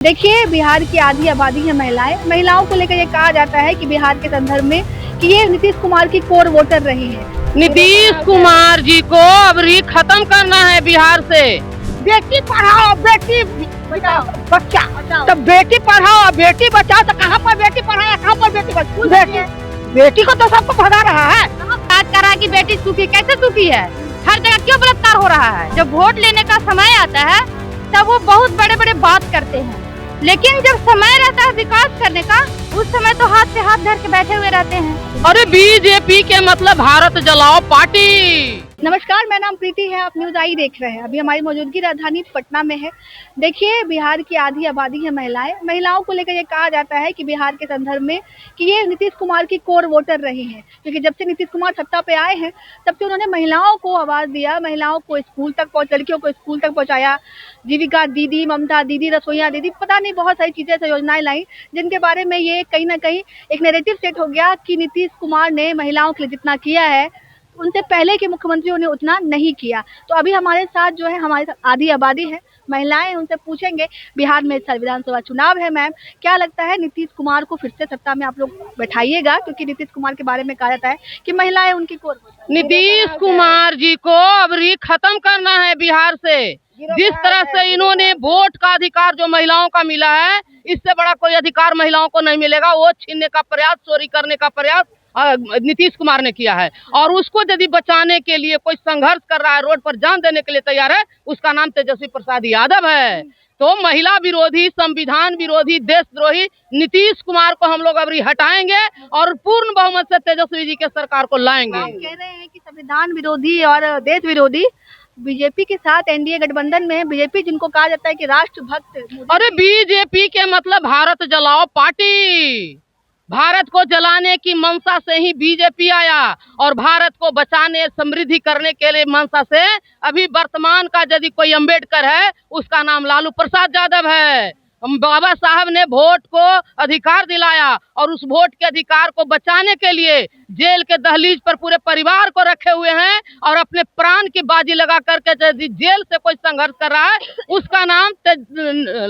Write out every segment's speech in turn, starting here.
देखिए, बिहार की आधी आबादी है महिलाएं। महिलाओं को लेकर ये कहा जाता है कि बिहार के संदर्भ में कि ये नीतीश कुमार की कोर वोटर रही है। नीतीश कुमार जी को अब खत्म करना है बिहार से। बेटी पढ़ाओ बेटी बच्चा, तो बेटी पढ़ाओ बेटी बचाओ। तो कहाँ पर बेटी पढ़ाया, कहाँ पर बेटी बचाओ? बेटी को तो सबको भगा रहा है। बात करा कि बेटी सूखी, कैसे सूखी है? हर जगह क्यों बलात्कार हो रहा है? जब वोट लेने का समय आता है तब वो बहुत बड़े बड़े बात करते हैं, लेकिन जब समय रहता है विकास करने का, उस समय तो हाथ से हाथ धर के बैठे हुए रहते हैं। अरे बीजेपी के मतलब भारत जलाओ पार्टी। नमस्कार, मेरा नाम प्रीति है। आप न्यूज आई देख रहे हैं। अभी हमारी मौजूदगी राजधानी पटना में है। देखिए, बिहार की आधी आबादी है महिलाएं। महिलाओं को लेकर ये कहा जाता है कि बिहार के संदर्भ में कि ये नीतीश कुमार की कोर वोटर रही हैं, क्योंकि जब से नीतीश कुमार सत्ता पे आए हैं तब से उन्होंने महिलाओं को आवाज दिया, महिलाओं को स्कूल तक लड़कियों को स्कूल तक पहुंचाया, जीविका दीदी, ममता दीदी, रसोईया दीदी, पता नहीं बहुत सारी चीजें ऐसी योजनाएं लाई जिनके बारे में ये कहीं ना कहीं एक नैरेटिव सेट हो गया कि नीतीश कुमार ने महिलाओं के लिए जितना किया है उनसे पहले के मुख्यमंत्रियों ने उतना नहीं किया। तो अभी हमारे साथ जो है, हमारे साथ आधी आबादी है, महिलाएं, उनसे पूछेंगे। बिहार में विधानसभा चुनाव है। मैम, क्या लगता है नीतीश कुमार को फिर से सत्ता में आप लोग बैठाइएगा? क्योंकि नीतीश कुमार के बारे में कहा जाता है कि महिलाएं उनकी कोर। नीतीश कुमार जी को अब खत्म करना है बिहार से। जिस तरह से इन्होंने वोट का अधिकार जो महिलाओं का मिला है, इससे बड़ा कोई अधिकार महिलाओं को नहीं मिलेगा। वो छीनने का प्रयास, चोरी करने का प्रयास नीतीश कुमार ने किया है, और उसको यदि बचाने के लिए कोई संघर्ष कर रहा है, रोड पर जान देने के लिए तैयार है, उसका नाम तेजस्वी प्रसाद यादव है। तो महिला विरोधी, संविधान विरोधी, देशद्रोही नीतीश कुमार को हम लोग अब हटाएंगे और पूर्ण बहुमत से तेजस्वी जी के सरकार को लाएंगे। कह रहे हैं कि संविधान विरोधी और देश विरोधी बीजेपी के साथ एनडीए गठबंधन में, बीजेपी जिनको कहा जाता है कि राष्ट्रभक्त। अरे बीजेपी के मतलब भारत जलाओ पार्टी। भारत को जलाने की मंशा से ही बीजेपी आया, और भारत को बचाने, समृद्धि करने के लिए मंशा से अभी वर्तमान का यदि कोई अम्बेडकर है, उसका नाम लालू प्रसाद यादव है। बाबा साहब ने वोट को अधिकार दिलाया, और उस वोट के अधिकार को बचाने के लिए जेल के दहलीज पर पूरे परिवार को रखे हुए हैं, और अपने प्राण की बाजी लगा करके यदि जेल से कोई संघर्ष कर रहा है, उसका नाम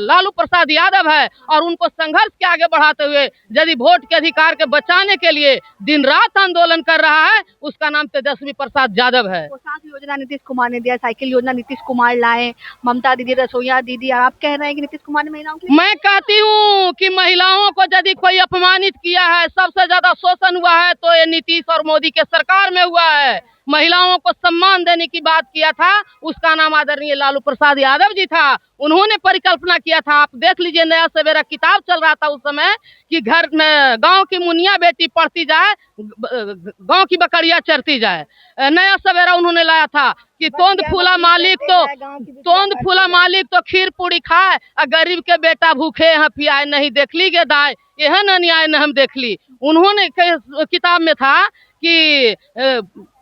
लालू प्रसाद यादव है। और उनको संघर्ष के आगे बढ़ाते हुए यदि वोट के अधिकार के बचाने के लिए दिन रात आंदोलन कर रहा है, उसका नाम तेजस्वी प्रसाद यादव है। योजना नीतीश कुमार ने दिया, साइकिल योजना नीतीश कुमार लाए, ममता दीदी, रसोईया दीदी। आप कह रहे हैं कि नीतीश कुमार ने महिलाओं के लिए? मैं कहती हूँ कि महिलाओं को यदि कोई अपमानित किया है, सबसे ज्यादा शोषण हुआ है, तो ये नीतीश और मोदी के सरकार में हुआ है। महिलाओं को सम्मान देने की बात किया था, उसका नाम आदरणीय लालू प्रसाद यादव जी था। उन्होंने परिकल्पना किया था। आप देख लीजिए, नया सवेरा किताब चल रहा था उस समय कि घर में गांव की मुनिया बेटी पढ़ती जाए, गांव की बकरियां चरती जाए। नया सवेरा उन्होंने लाया था कि तोंद फूला मालिक तो खीर पूरी खाए, और गरीब के बेटा भूखे हफियाए, नहीं देख ली गे दाय, यह न न्याय न हम देख ली। उन्होंने किताब में था कि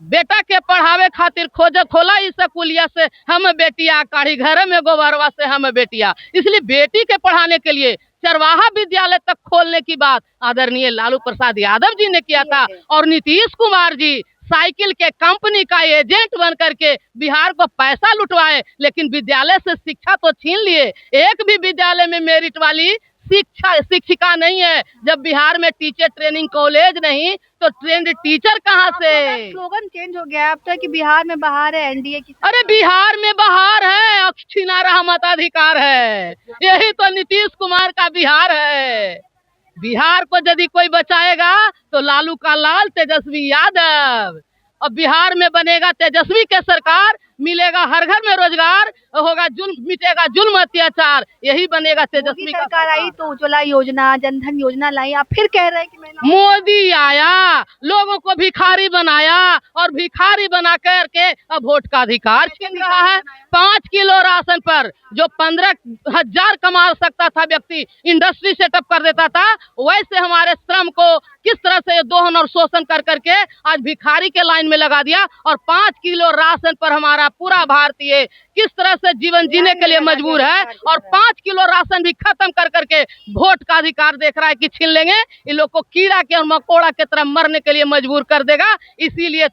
बेटा के पढ़ावे खातिर खोज खोला इस कुलिया से हम बेटिया, काढ़ी घर में गोबरवा से हम बेटिया। इसलिए बेटी के पढ़ाने के लिए चरवाहा विद्यालय तक खोलने की बात आदरणीय लालू प्रसाद यादव जी ने किया था। और नीतीश कुमार जी साइकिल के कंपनी का एजेंट बन करके बिहार को पैसा लुटवाए, लेकिन विद्यालय से शिक्षा तो छीन लिए। एक भी विद्यालय में मेरिट वाली शिक्षिका नहीं है। जब बिहार में टीचर ट्रेनिंग कॉलेज नहीं, तो ट्रेंड टीचर कहाँ से? स्लोगन चेंज हो गया अब तो कि बिहार में बहार है एनडीए की। अरे बिहार में बहार है, अक्षिना रहा मताधिकार है। यही तो नीतीश कुमार का बिहार है। बिहार को यदि कोई बचाएगा तो लालू का लाल तेजस्वी यादव। अब बिहार में बनेगा तेजस्वी के सरकार, मिलेगा हर घर में रोजगार, होगा जुल्म, मिटेगा जुल्म अत्याचार, यही बनेगा तेजस्वी का सरकार। आई तो उज्ज्वला योजना, जनधन योजना लाई, आप फिर कह रहे हैं कि मोदी आया, लोगों को भिखारी बनाया, और भिखारी बना करके अब वोट का अधिकार छीन रहा है। 5 किलो राशन पर जो 15,000 कमा सकता था व्यक्ति, इंडस्ट्री सेटअप कर देता था, वैसे हमारे श्रम को किस तरह से दोहन और शोषण कर करके आज भिखारी के लाइन में लगा दिया। और 5 किलो राशन पर हमारा पूरा भारतीय किस तरह से जीवन जीने के लिए मजबूर है, और 5 किलो राशन भी खत्म कर करके वोट का अधिकार देख रहा है कि छीन लेंगे। इन लोग को कीड़ा के और मकोड़ा की तरह मरने के लिए मजबूर कर देगा। इसीलिए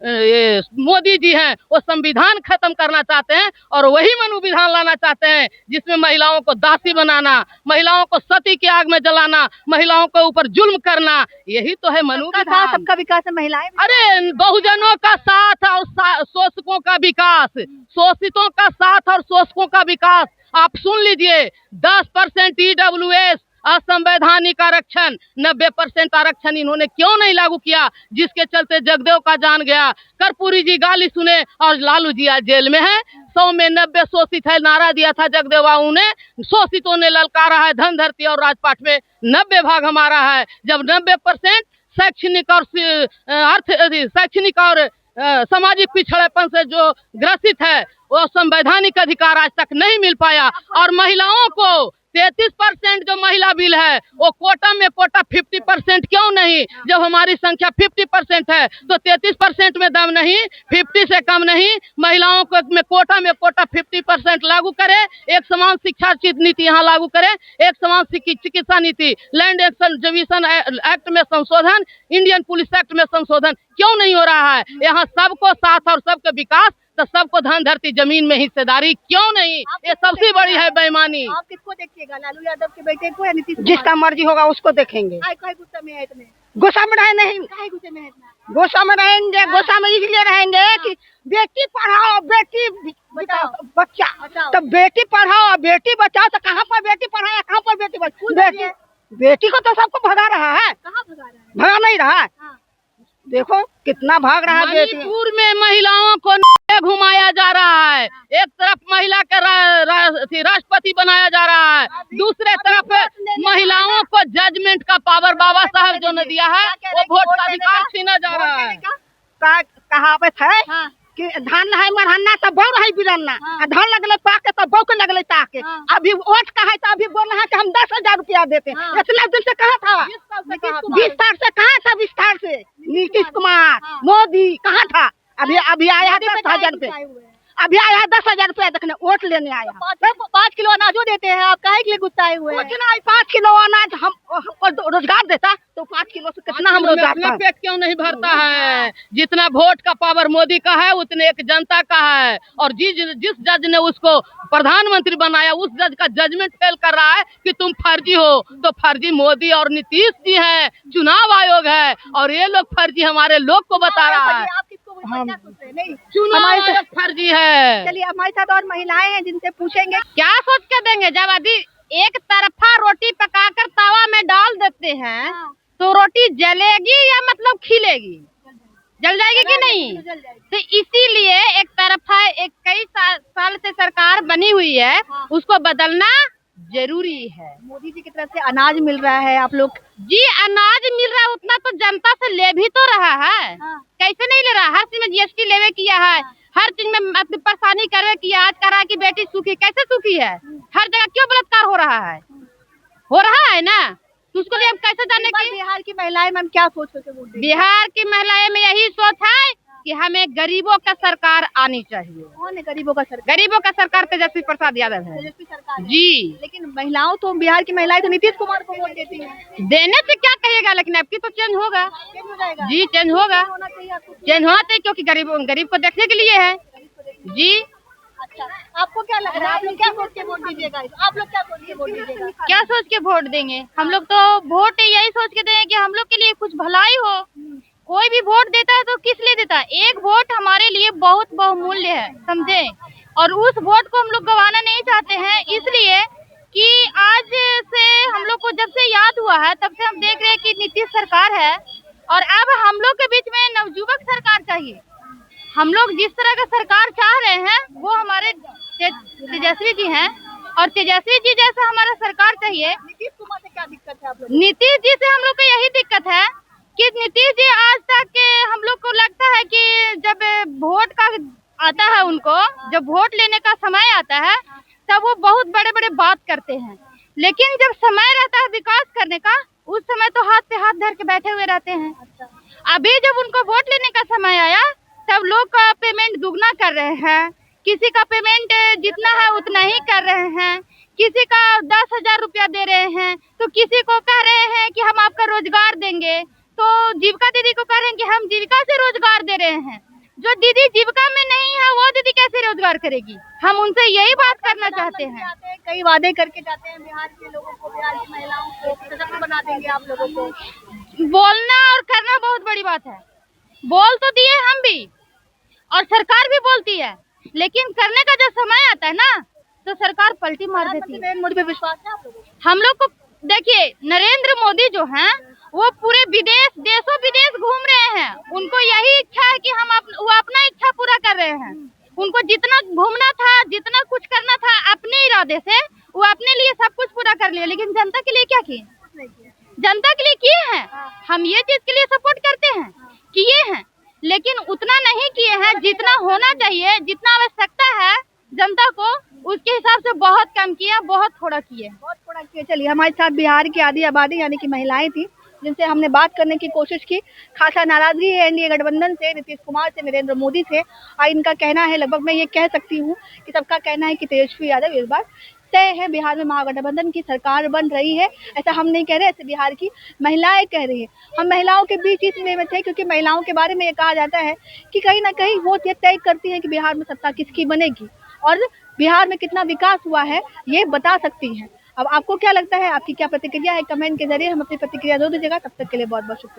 ये मोदी जी हैं वो संविधान खत्म करना चाहते हैं और वही मनोविधान लाना चाहते हैं जिसमें महिलाओं को दासी बनाना, महिलाओं को सती की आग में जलाना, महिलाओं के ऊपर जुल्म करना, यही तो है मनोविधान। सबका विकास है, महिलाएं अरे बहुजनों का साथ और शोषकों का विकास, शोषितों का साथ और शोषकों का विकास। आप सुन लीजिए, 10% EWS असंवैधानिक आरक्षण, 90% आरक्षण इन्होंने क्यों नहीं लागू किया, जिसके चलते जगदेव का जान गया। कर्पूरी जी गाली सुने और लालू जी आज जेल में है। 100 में 90 शोषित है, नारा दिया था जगदेव बाबू ने, शोषितों ने ललकारा है। धन धरती और राजपाट में 90 भाग हमारा है। जब 90% शैक्षणिक और सामाजिक पिछड़ेपन से जो ग्रसित है, वो संवैधानिक अधिकार आज तक नहीं मिल पाया। और महिलाओं को 33% जो महिला बिल है वो कोटा में कोटा 50% क्यों नहीं? जब हमारी संख्या 50% है तो 33% में दम नहीं, 50 से कम नहीं। महिलाओं को में कोटा 50% लागू करे, एक समान शिक्षा नीति यहाँ लागू करे, एक समान चिकित्सा नीति, लैंड एक्विजिशन एक्ट में संशोधन, इंडियन पुलिस एक्ट में संशोधन क्यों नहीं हो रहा है? यहाँ सबको साथ और सबका विकास, तो सबको धन धरती जमीन में हिस्सेदारी क्यों नहीं? ये सबसे बड़ी है बेईमानी। आप किसको देखिएगा, लालू यादव के बेटे को या नीतीश कुमार? जिसका मर्जी होगा उसको देखेंगे। काहे गुस्सा में है इतने? गुस्सा में रहे नहीं, काहे गुस्से में है इतना? गुस्सा में रहेंगे, गुस्सा में इसलिए रहेंगे कि बेटी पढ़ाओ बेटी बच्चा, तो बेटी पढ़ाओ बेटी बचाओ, तो कहाँ पर बेटी पढ़ाया, कहाँ पर बेटी बचाओ? बेटी को तो सबको भगा रहा है। कहाँ भगा रहा है? भगा नहीं रहा है। देखो कितना भाग रहा है। मणिपुर में महिलाओं को घुमाया जा रहा है। एक तरफ महिला के राष्ट्रपति बनाया जा रहा है, दूसरे तरफ महिलाओं को जजमेंट का पावर बाबा साहब जो ने दिया है वो वोट का अधिकार छीना जा रहा है। कहावत है कि धान है मरहन्ना तो बौर है बिरन्ना, धान लगले पाके तो बौक लगले ताके। अभी वोट का है तो अभी बोल रहा है कि हम 10,000 रुपया देते हैं। इतना दिन से कहाँ था? विस्तार से कहाँ था? विस्तार से नीतीश कुमार मोदी कहाँ था? अभी आया 10,000 रुपये, अभी आया 10,000 रुपया देखने, वोट लेने आया। 5 किलो अनाजो देते हैं, आप काहे के लिए गुस्साए हुए हैं? 5 किलो अनाज हमको रोजगार देता तो 5 किलो से कितना हम रोजगार अपना पेट क्यों नहीं भरता है? जितना वोट का पावर मोदी का है उतने एक जनता का है। और जिस जज ने उसको प्रधानमंत्री बनाया उस जज का जजमेंट फेल कर रहा है कि तुम फर्जी हो, तो फर्जी मोदी और नीतीश जी है, चुनाव आयोग है, और ये लोग फर्जी हमारे लोग को बता रहा है। आप किसको क्या सोच रहे हैं? नहीं, चुनाव आयोग फर्जी है। चलिए हमारे साथ और महिलाएं हैं जिनसे पूछेंगे। क्या सोच के देंगे? जब यदि एक तरफा रोटी पकाकर तवा में डाल देते हैं तो रोटी जलेगी या मतलब खिलेगी? जल जाएगी कि नहीं? तो इसीलिए एक तरफा एक कई साल से सरकार बनी हुई है, उसको बदलना जरूरी है। मोदी जी की तरफ से अनाज मिल रहा है, आप लोग जी अनाज मिल रहा है, उतना तो जनता से ले भी तो रहा है। कैसे नहीं ले रहा? हर चीज में GST लेवे किया है, हर चीज में अपनी परेशानी करवे किया। आज कह रहा है कि बेटी सुखी, कैसे सुखी है? हर जगह क्यों बलात्कार हो रहा है? हो रहा है ना, तो उसको लिए कैसे जाने की? बिहार की महिलाएं मैम क्या सोच सोच वोट देंगी? बिहार की महिलाएं में यही सोच है कि हमें गरीबों का सरकार आनी चाहिए। कौन है गरीबों का सरकार? गरीबों का सरकार तेजस्वी प्रसाद यादव है। तेजस्वी सरकार है। जी, लेकिन महिलाओं तो बिहार की महिलाएं तो नीतीश कुमार को वोट देती हैं। देने से क्या कहिएगा, लेकिन अब की तो चेंज होगा। चेंज हो जाएगा? जी चेंज होगा, होना चाहिए आपको। चेंज होना चाहिए, क्योंकि गरीब को देखने के लिए है। जी अच्छा, आपको क्या लग रहा है? आप लोग क्या सोच के वोट दीजिएगा? आप लोग क्या सोच के वोट दीजिएगा? क्या सोच के वोट देंगे? हम लोग तो वोट यही सोच के देंगे कि हम लोग के लिए कुछ भलाई हो। कोई भी वोट देता है तो किस लिए देता है? एक वोट हमारे लिए बहुत बहुमूल्य है, समझे? और उस वोट को हम लोग गंवाना नहीं चाहते हैं, इसलिए कि आज से हम लोग को जब से याद हुआ है तब से हम देख रहे हैं कि नीतीश सरकार है, और अब हम लोग के बीच में नवयुवक सरकार चाहिए। हम लोग जिस तरह का सरकार चाह रहे हैं वो हमारे तेजस्वी जी हैं, और तेजस्वी जी जैसा हमारा सरकार चाहिए। नीतीश कुमार से क्या दिक्कत है आप लोग? नीतीश जी से हम लोग को यही दिक्कत है कि नीतीश जी आज तक हम लोग को लगता है कि जब वोट का आता है, उनको जब वोट लेने का समय आता है तब वो बहुत बड़े बड़े बात करते हैं, लेकिन जब समय रहता है विकास करने का उस समय तो हाथ पे हाथ धर के बैठे हुए रहते हैं। अभी जब उनको वोट लेने का समय आया तब लोग का पेमेंट दुगना कर रहे हैं, किसी का पेमेंट जितना है उतना ही कर रहे हैं, किसी का 10,000 रुपया दे रहे हैं, तो किसी को कह रहे हैं कि हम आपका रोजगार देंगे, तो जीविका दीदी को कह रहे हैं कि हम जीविका से रोजगार दे रहे हैं। वादे करके जाते हैं बिहार के लोगों को, बिहार की महिलाओं को सशक्त बना देंगे आप लोगों को। बोलना और करना बहुत बड़ी बात है। बोल तो दिए हम भी और सरकार भी बोलती है, लेकिन करने का जब समय आता है ना तो सरकार पलटी मार देती है। नरेंद्र मोदी पे विश्वास है आप लोगों को? हम लोग को देखिए, नरेंद्र मोदी जो हैं वो पूरे देशों विदेश घूम रहे हैं। उनको यही इच्छा है कि वो अपना इच्छा पूरा कर रहे हैं। उनको जितना घूमना था, जितना कुछ करना था, अपने इरादे से वो अपने लिए सब कुछ पूरा कर लिया, लेकिन जनता के लिए क्या किए? जनता के लिए किए हैं। हम ये चीज के लिए सपोर्ट करते हैं, किए हैं, लेकिन उतना नहीं किए हैं जितना होना चाहिए, जितना आवश्यकता है जनता को, उसके हिसाब से बहुत कम किया, बहुत थोड़ा किए। चलिए, हमारे साथ बिहार की आधी आबादी यानी कि महिलाएं थी, जिनसे हमने बात करने की कोशिश की। खासा नाराजगी है एनडीए गठबंधन से, नीतीश कुमार से, नरेंद्र मोदी से। और इनका कहना है, लगभग मैं ये कह सकती हूँ कि सबका कहना है कि तेजस्वी यादव इस बार तय है, बिहार में महागठबंधन की सरकार बन रही है। ऐसा हम नहीं कह रहे, ऐसे बिहार की महिलाएं कह रही है। हम महिलाओं के बीच इसलिए में थे क्योंकि महिलाओं के बारे में ये कहा जाता है कि कहीं ना कहीं वो ये तय करती है कि बिहार में सत्ता किसकी बनेगी और बिहार में कितना विकास हुआ है, ये बता सकती हैं। अब आपको क्या लगता है, आपकी क्या प्रतिक्रिया है? कमेंट के जरिए हम अपनी प्रतिक्रिया दो दीजिएगा। तब तक के लिए बहुत बहुत शुक्रिया।